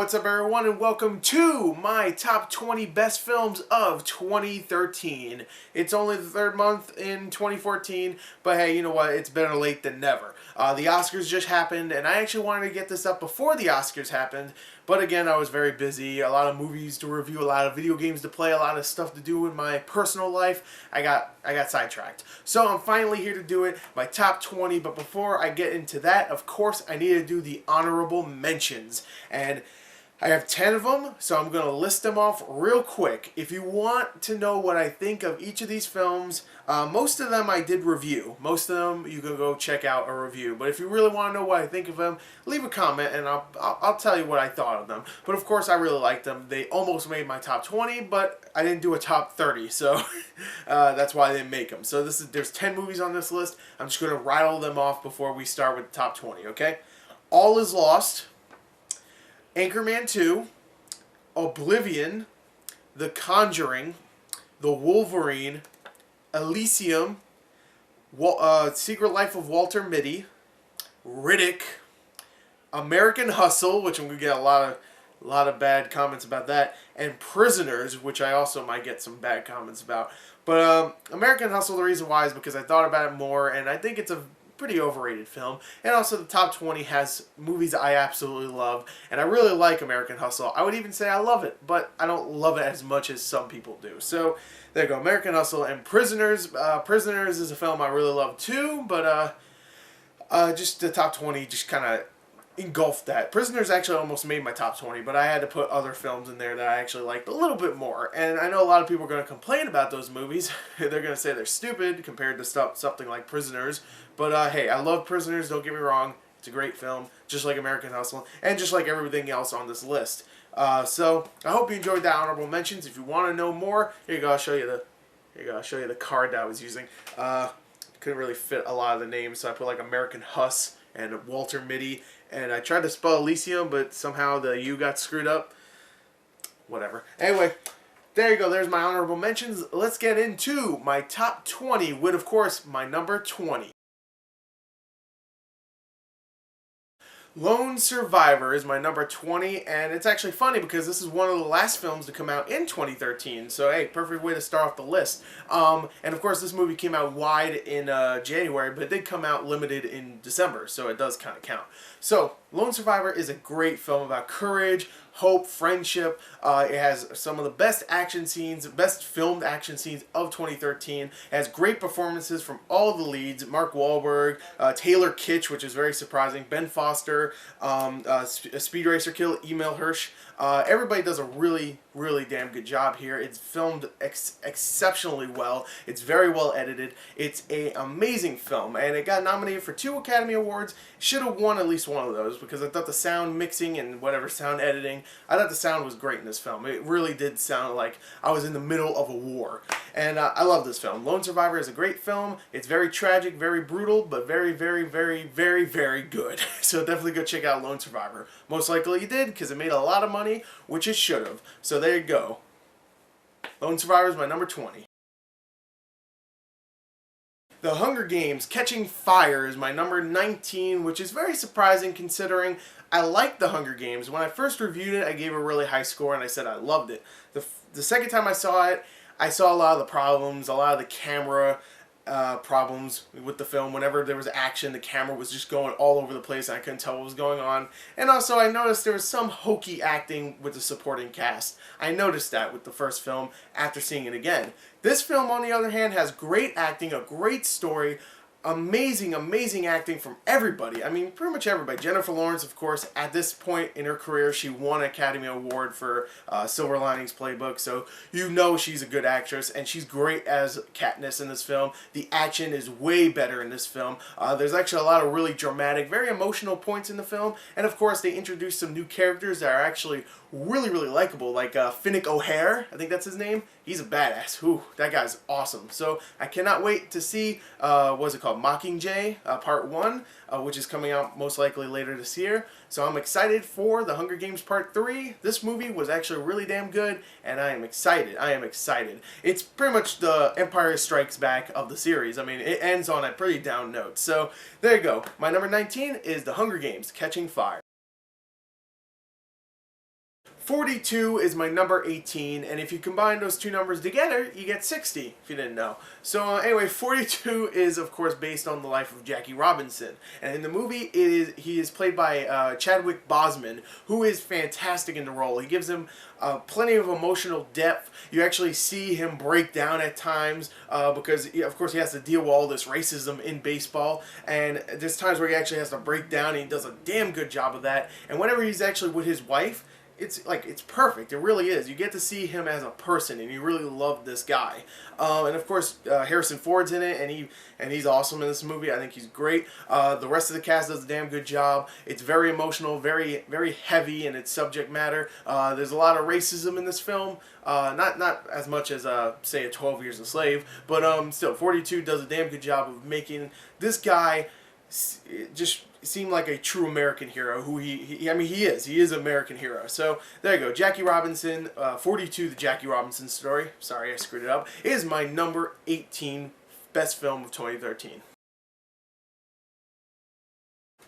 what's up everyone, and welcome to my top 20 best films of 2013. It's only the third month in 2014, but hey, you know what, it's better late than never. The Oscars just happened, and I actually wanted to get this up before the Oscars happened, but again, I was very busy, a lot of movies to review, a lot of video games to play, a lot of stuff to do in my personal life. I got sidetracked. So I'm finally here to do it, my top 20, but before I get into that, of course, I need to do the honorable mentions. And I have 10 of them, so I'm going to list them off real quick. If you want to know what I think of each of these films, most of them I did review. Most of them you can go check out a review. But if you really want to know what I think of them, leave a comment and I'll tell you what I thought of them. But of course I really liked them. They almost made my top 20, but I didn't do a top 30, so that's why I didn't make them. So there's 10 movies on this list. I'm just going to rattle them off before we start with the top 20, okay? All Is Lost, Anchorman 2, Oblivion, The Conjuring, The Wolverine, Elysium, Secret Life of Walter Mitty, Riddick, American Hustle, which I'm going to get a lot of bad comments about that, and Prisoners, which I also might get some bad comments about. But American Hustle, the reason why is because I thought about it more, and I think it's a pretty overrated film. And also the top 20 has movies I absolutely love, and I really like American Hustle. I would even say I love it, but I don't love it as much as some people do. So there you go, American Hustle. And Prisoners. Prisoners is a film I really love too, but just the top 20 just kind of engulfed that. Prisoners actually almost made my top 20, but I had to put other films in there that I actually liked a little bit more. And I know a lot of people are going to complain about those movies. They're going to say they're stupid compared to something like Prisoners. But hey, I love Prisoners, don't get me wrong. It's a great film, just like American Hustle, and just like everything else on this list. So I hope you enjoyed the honorable mentions. If you want to know more, here you go. I'll show you the card that I was using. Couldn't really fit a lot of the names, so I put like American Hus and Walter Mitty, and I tried to spell Elysium, but somehow the U got screwed up. Whatever. Anyway, there you go. There's my honorable mentions. Let's get into my top 20 with, of course, my number 20. Lone Survivor is my number 20, and it's actually funny because this is one of the last films to come out in 2013, so hey, perfect way to start off the list. And of course this movie came out wide in January, but it did come out limited in December, so it does kind of count. So, Lone Survivor is a great film about courage, hope, friendship. It has some of the best action scenes, best filmed action scenes of 2013. It has great performances from all the leads: Mark Wahlberg, Taylor Kitsch, which is very surprising, Ben Foster, Speed Racer Kill, Emil Hirsch. Everybody does a really damn good job here. It's filmed exceptionally well. It's very well edited. It's an amazing film, and it got nominated for 2 Academy Awards. Should have won at least one of those because I thought the sound mixing and whatever sound editing, I thought the sound was great in this film. It really did sound like I was in the middle of a war, and I love this film. Lone Survivor is a great film. It's very tragic, very brutal, but very good. So definitely go check out Lone Survivor. Most likely you did because it made a lot of money, which it should have. So there you go. Lone Survivor is my number 20. The Hunger Games: Catching Fire is my number 19, which is very surprising considering I liked The Hunger Games. When I first reviewed it, I gave it a really high score and I said I loved it. The second time I saw it, I saw a lot of the problems, a lot of the camera problems with the film. Whenever there was action, the camera was just going all over the place and I couldn't tell what was going on. And also I noticed there was some hokey acting with the supporting cast. I noticed that with the first film after seeing it again. This film, on the other hand, has great acting, a great story, amazing acting from everybody. I mean, pretty much everybody. Jennifer Lawrence, of course, at this point in her career, she won an Academy Award for Silver Linings Playbook, so you know she's a good actress, and she's great as Katniss in this film. The action is way better in this film. There's actually a lot of really dramatic, very emotional points in the film, and of course they introduced some new characters that are actually really likable, like Finnick O'Hare, I think that's his name. He's a badass. Ooh, that guy's awesome. So I cannot wait to see, what's it called, Mockingjay Part 1, which is coming out most likely later this year. So I'm excited for The Hunger Games Part 3. This movie was actually really damn good, and I am excited. It's pretty much the Empire Strikes Back of the series. I mean, it ends on a pretty down note. So there you go. My number 19 is The Hunger Games: Catching Fire. 42 is my number 18, and if you combine those two numbers together, you get 60, if you didn't know. So anyway, 42 is, of course, based on the life of Jackie Robinson. And in the movie, he is played by Chadwick Boseman, who is fantastic in the role. He gives him plenty of emotional depth. You actually see him break down at times because, of course, he has to deal with all this racism in baseball. And there's times where he actually has to break down, and he does a damn good job of that. And whenever he's actually with his wife, it's perfect. It really is. You get to see him as a person, and you really love this guy. And of course, Harrison Ford's in it, and he's awesome in this movie. I think he's great. The rest of the cast does a damn good job. It's very emotional, very heavy in its subject matter. There's a lot of racism in this film. Not as much as say a 12 Years a Slave, but still, 42 does a damn good job of making this guy just seem like a true American hero, who I mean, he is an American hero. So there you go, Jackie Robinson, 42, the Jackie Robinson story, sorry I screwed it up, is my number 18 best film of 2013.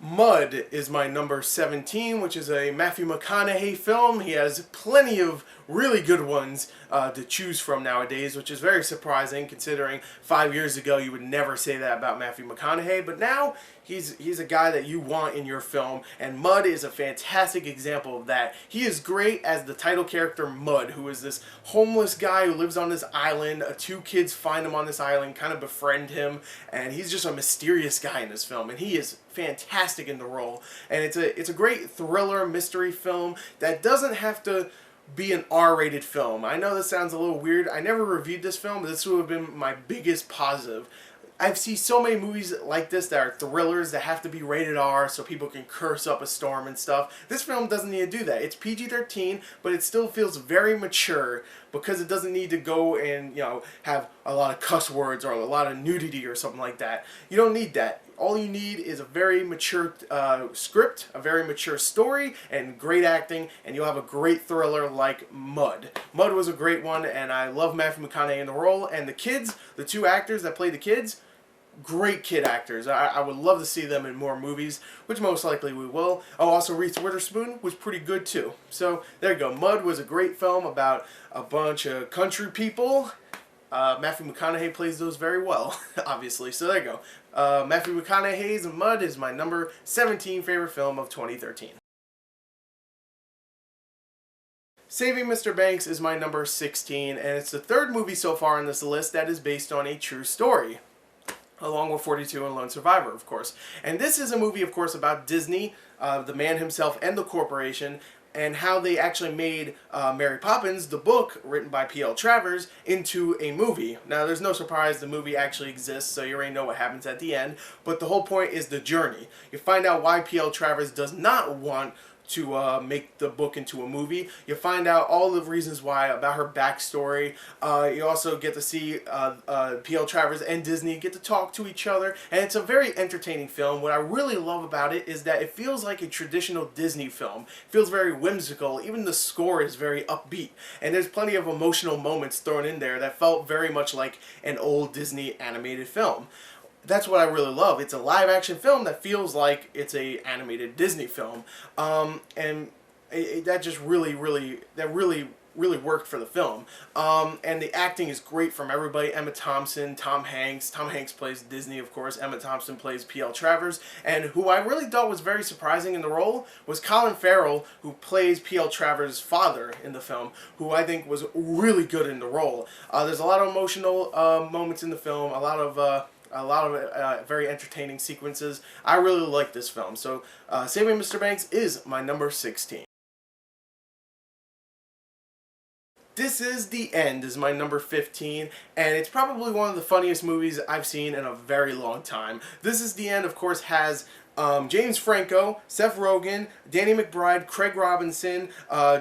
Mud is my number 17, which is a Matthew McConaughey film. He has plenty of really good ones to choose from nowadays, which is very surprising considering 5 years ago you would never say that about Matthew McConaughey, but now he's a guy that you want in your film, and Mud is a fantastic example of that. He is great as the title character Mud, who is this homeless guy who lives on this island. Two kids find him on this island, kind of befriend him, and he's just a mysterious guy in this film, and he is fantastic in the role. And it's a great thriller mystery film that doesn't have to be an R-rated film. I know this sounds a little weird. I never reviewed this film, but this would have been my biggest positive. I've seen so many movies like this that are thrillers that have to be rated R so people can curse up a storm and stuff. This film doesn't need to do that. It's PG-13, but it still feels very mature because it doesn't need to go and, have a lot of cuss words or a lot of nudity or something like that. You don't need that. All you need is a very mature script, a very mature story, and great acting, and you'll have a great thriller like Mud. Mud was a great one, and I love Matthew McConaughey in the role, and the kids, the two actors that play the kids, great kid actors. I would love to see them in more movies, which most likely we will. Oh, also Reese Witherspoon was pretty good too. So there you go. Mud was a great film about a bunch of country people. Matthew McConaughey plays those very well, obviously. So there you go. Matthew McConaughey's Mud is my number 17 favorite film of 2013. Saving Mr. Banks is my number 16, and it's the third movie so far on this list that is based on a true story, along with 42 and Lone Survivor, of course. And this is a movie, of course, about Disney, the man himself and the corporation, and how they actually made Mary Poppins, the book written by P.L. Travers, into a movie. Now, there's no surprise the movie actually exists, so you already know what happens at the end, but the whole point is the journey. You find out why P.L. Travers does not want to make the book into a movie. You find out all the reasons why about her backstory. You also get to see P.L. Travers and Disney get to talk to each other, and it's a very entertaining film. What I really love about it is that it feels like a traditional Disney film. It feels very whimsical. Even the score is very upbeat, and there's plenty of emotional moments thrown in there that felt very much like an old Disney animated film. That's what I really love. It's a live-action film that feels like it's a animated Disney film, and that just really worked for the film. And the acting is great from everybody. Emma Thompson, Tom Hanks. Tom Hanks plays Disney, of course. Emma Thompson plays P.L. Travers. And who I really thought was very surprising in the role was Colin Farrell, who plays P.L. Travers' father in the film, who I think was really good in the role. There's a lot of emotional moments in the film, a lot of very entertaining sequences. I really like this film. So Saving Mr. Banks is my number 16. This Is the End is my number 15, and it's probably one of the funniest movies I've seen in a very long time. This Is the End, of course, has James Franco, Seth Rogen, Danny McBride, Craig Robinson,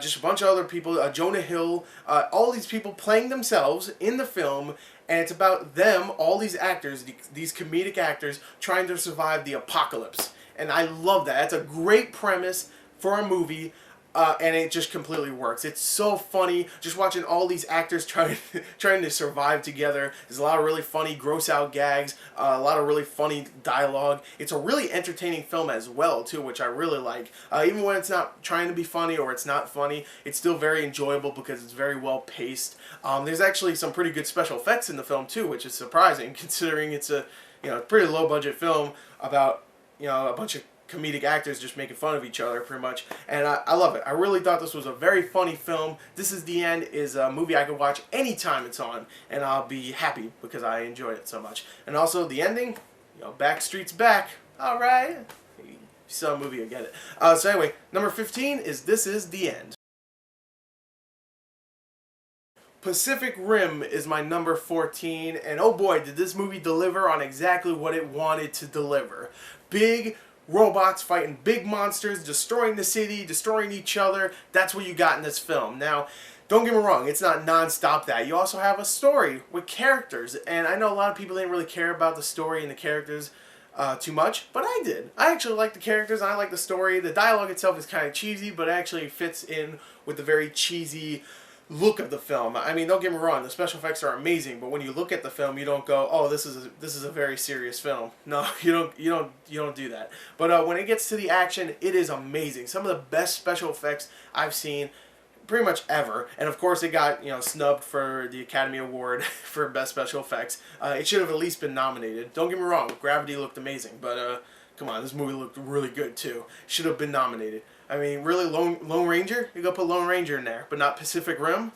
just a bunch of other people, Jonah Hill, all these people playing themselves in the film, and it's about them, all these actors, these comedic actors, trying to survive the apocalypse. And I love that. It's a great premise for a movie. and it just completely works. It's so funny just watching all these actors trying to survive together. There's a lot of really funny, gross out gags, a lot of really funny dialogue. It's a really entertaining film as well too, which I really like. Even when it's not trying to be funny or it's not funny, it's still very enjoyable because it's very well paced. There's actually some pretty good special effects in the film too, which is surprising considering it's a pretty low budget film about a bunch of comedic actors just making fun of each other pretty much, and I love it. I really thought this was a very funny film. This Is the End is a movie I could watch anytime it's on, and I'll be happy because I enjoyed it so much. And also the ending, Backstreet's back. All right, you saw a movie, you get it. So anyway, number 15 is This Is the End. Pacific Rim is my number 14, and oh boy, did this movie deliver on exactly what it wanted to deliver. Big robots fighting big monsters, destroying the city, destroying each other. That's what you got in this film. Now, don't get me wrong, it's not non-stop that. You also have a story with characters, and I know a lot of people didn't really care about the story and the characters too much, but I did. I actually like the characters, and I like the story. The dialogue itself is kind of cheesy, but it actually fits in with the very cheesy look of the film. I mean, don't get me wrong, the special effects are amazing, but when you look at the film, you don't go, "Oh, this is a very serious film." No, you don't do that. But when it gets to the action, it is amazing. Some of the best special effects I've seen pretty much ever, and of course it got snubbed for the Academy Award for best special effects. It should have at least been nominated. Don't get me wrong, Gravity looked amazing, but come on, this movie looked really good too. Should have been nominated. I mean, really, Lone Ranger? You go put Lone Ranger in there, but not Pacific Rim?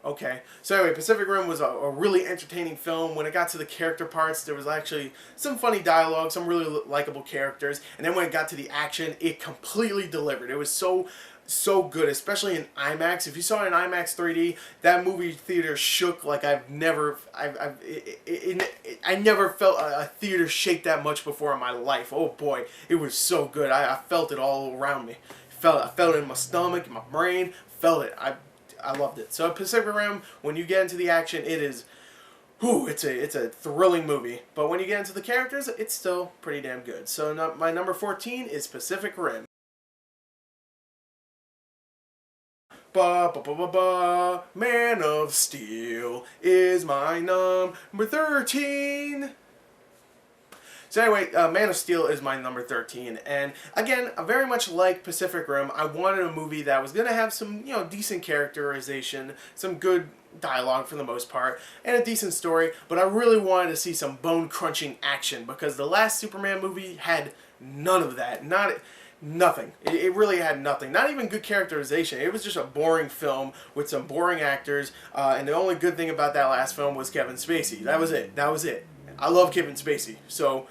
Okay. So anyway, Pacific Rim was a really entertaining film. When it got to the character parts, there was actually some funny dialogue, some really likable characters. And then when it got to the action, it completely delivered. It was so good, especially in IMAX. If you saw it in IMAX 3D, that movie theater shook like I never felt a theater shake that much before in my life. Oh boy, it was so good. I felt it all around me. I felt it in my stomach, in my brain. Felt it. I loved it. So Pacific Rim, when you get into the action, it is, it's a thrilling movie. But when you get into the characters, it's still pretty damn good. So my number 14 is Pacific Rim. Man of Steel is my number 13. So anyway, Man of Steel is my number 13, and again, very much like Pacific Rim, I wanted a movie that was going to have some, decent characterization, some good dialogue for the most part, and a decent story, but I really wanted to see some bone-crunching action, because the last Superman movie had none of that. Nothing. It really had nothing. Not even good characterization. It was just a boring film with some boring actors, and the only good thing about that last film was Kevin Spacey. That was it. I love Kevin Spacey, so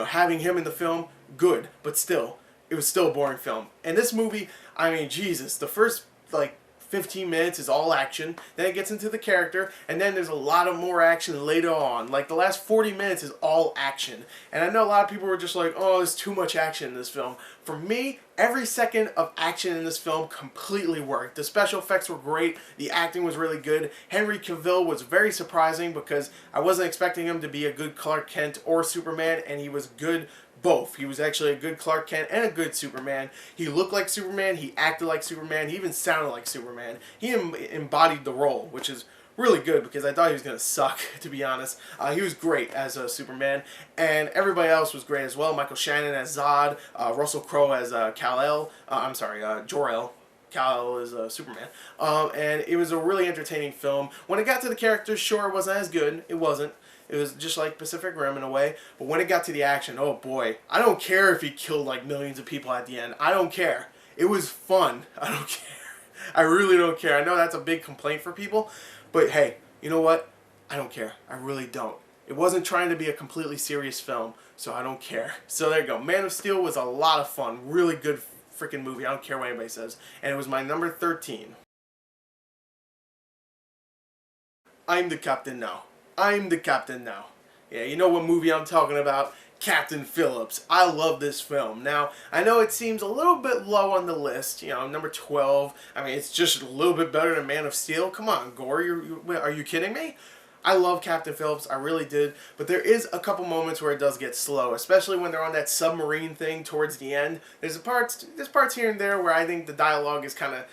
having him in the film, good, but still, it was still a boring film. And this movie, I mean, Jesus, the first, 15 minutes is all action, then it gets into the character, and then there's a lot of more action later on. Like, the last 40 minutes is all action. And I know a lot of people were just like, oh, there's too much action in this film. For me, every second of action in this film completely worked. The special effects were great, the acting was really good. Henry Cavill was very surprising because I wasn't expecting him to be a good Clark Kent or Superman, and he was good both. He was actually a good Clark Kent and a good Superman. He looked like Superman, he acted like Superman, he even sounded like Superman. He embodied the role, which is really good because I thought he was going to suck, to be honest. He was great as Superman, and everybody else was great as well. Michael Shannon as Zod, Russell Crowe as Jor-El. Kal-El is Superman. And it was a really entertaining film. When it got to the characters, sure, it wasn't as good. It wasn't. It was just like Pacific Rim in a way. But when it got to the action, oh boy. I don't care if he killed millions of people at the end. I don't care. It was fun. I don't care. I really don't care. I know that's a big complaint for people. But hey, you know what? I don't care. I really don't. It wasn't trying to be a completely serious film, so I don't care. So there you go. Man of Steel was a lot of fun. Really good freaking movie. I don't care what anybody says. And it was my number 13. I'm the captain now. I'm the captain now. Yeah, you know what movie I'm talking about? Captain Phillips. I love this film. Now, I know it seems a little bit low on the list, number 12. I mean, it's just a little bit better than Man of Steel. Come on, Gore, are you kidding me? I love Captain Phillips, I really did, but there is a couple moments where it does get slow, especially when they're on that submarine thing towards the end. There's parts here and there where I think the dialogue is kind of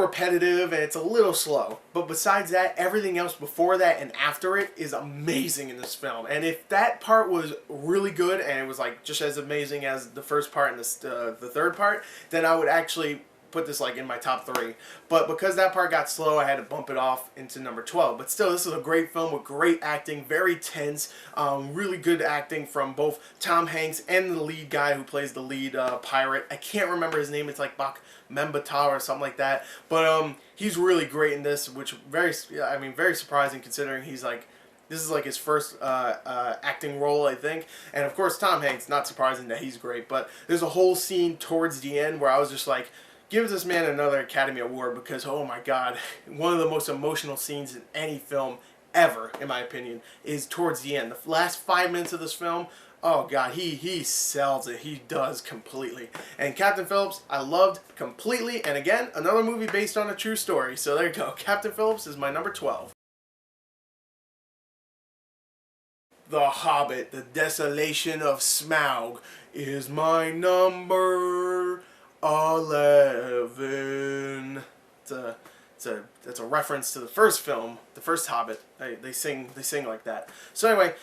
repetitive and it's a little slow. But besides that, everything else before that and after it is amazing in this film. And if that part was really good and it was like just as amazing as the first part and the third part, then I would actually put this like in my top 3. But because that part got slow, I had to bump it off into number 12. But still, this is a great film with great acting, very tense, really good acting from both Tom Hanks and the lead guy who plays the lead pirate. I can't remember his name. It's like Bak Membata or something like that. But he's really great in this, which very surprising considering he's like, this is like his first acting role, I think. And of course, Tom Hanks, not surprising that he's great. But there's a whole scene towards the end where I was just like, give this man another Academy Award because, oh my God, one of the most emotional scenes in any film ever, in my opinion, is towards the end. The last 5 minutes of this film, oh God, he sells it. He does completely. And Captain Phillips, I loved completely. And again, another movie based on a true story. So there you go. Captain Phillips is my number 12. The Hobbit, The Desolation of Smaug is my number 11. It's a reference to the first film, the first Hobbit. They sing like that. So anyway,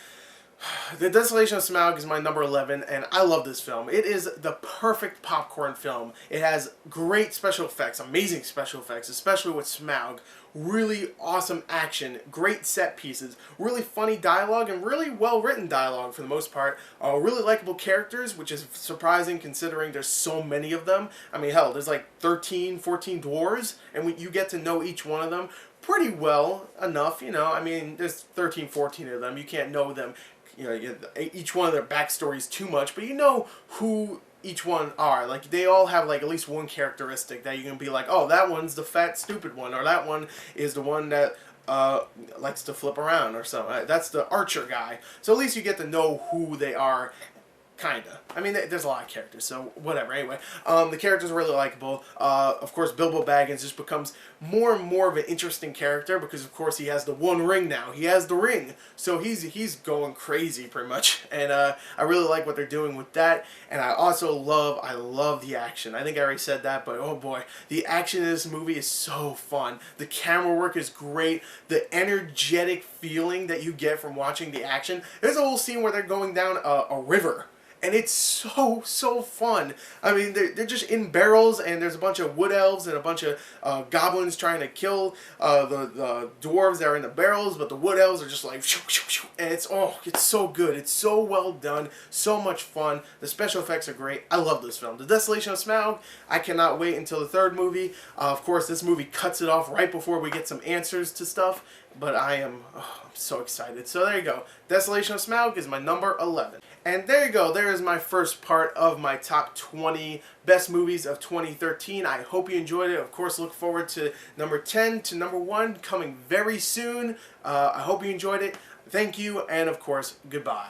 The Desolation of Smaug is my number 11, and I love this film. It is the perfect popcorn film. It has great special effects, amazing special effects, especially with Smaug. Really awesome action, great set pieces, really funny dialogue, and really well-written dialogue for the most part. Really likable characters, which is surprising considering there's so many of them. I mean, hell, there's like 13, 14 dwarves, and you get to know each one of them pretty well enough, you know. I mean, there's 13, 14 of them. You can't know them, you know, each one of their backstories too much, but you know who each one are. Like, they all have like at least one characteristic that you can be like, oh, that one's the fat stupid one, or that one is the one that likes to flip around or something. That's the archer guy. So at least you get to know who they are. Kinda. I mean, there's a lot of characters, so whatever. Anyway, the characters are really likable. Of course, Bilbo Baggins just becomes more and more of an interesting character because, of course, he has the one ring now. He has the ring, so he's going crazy pretty much. And I really like what they're doing with that. And I also love the action. I think I already said that, but oh boy, the action in this movie is so fun. The camera work is great. The energetic feeling that you get from watching the action. There's a whole scene where they're going down a river. And it's so fun. I mean, they're just in barrels, and there's a bunch of wood elves and a bunch of goblins trying to kill the dwarves that are in the barrels, but the wood elves are just like, shoo, shoo, shoo, and it's so good. It's so well done, so much fun. The special effects are great. I love this film. The Desolation of Smaug, I cannot wait until the third movie. Of course, this movie cuts it off right before we get some answers to stuff, but I'm so excited. So there you go. Desolation of Smaug is my number 11. And there you go. There is my first part of my top 20 best movies of 2013. I hope you enjoyed it. Of course, look forward to number 10 to number 1 coming very soon. I hope you enjoyed it. Thank you, and of course, goodbye.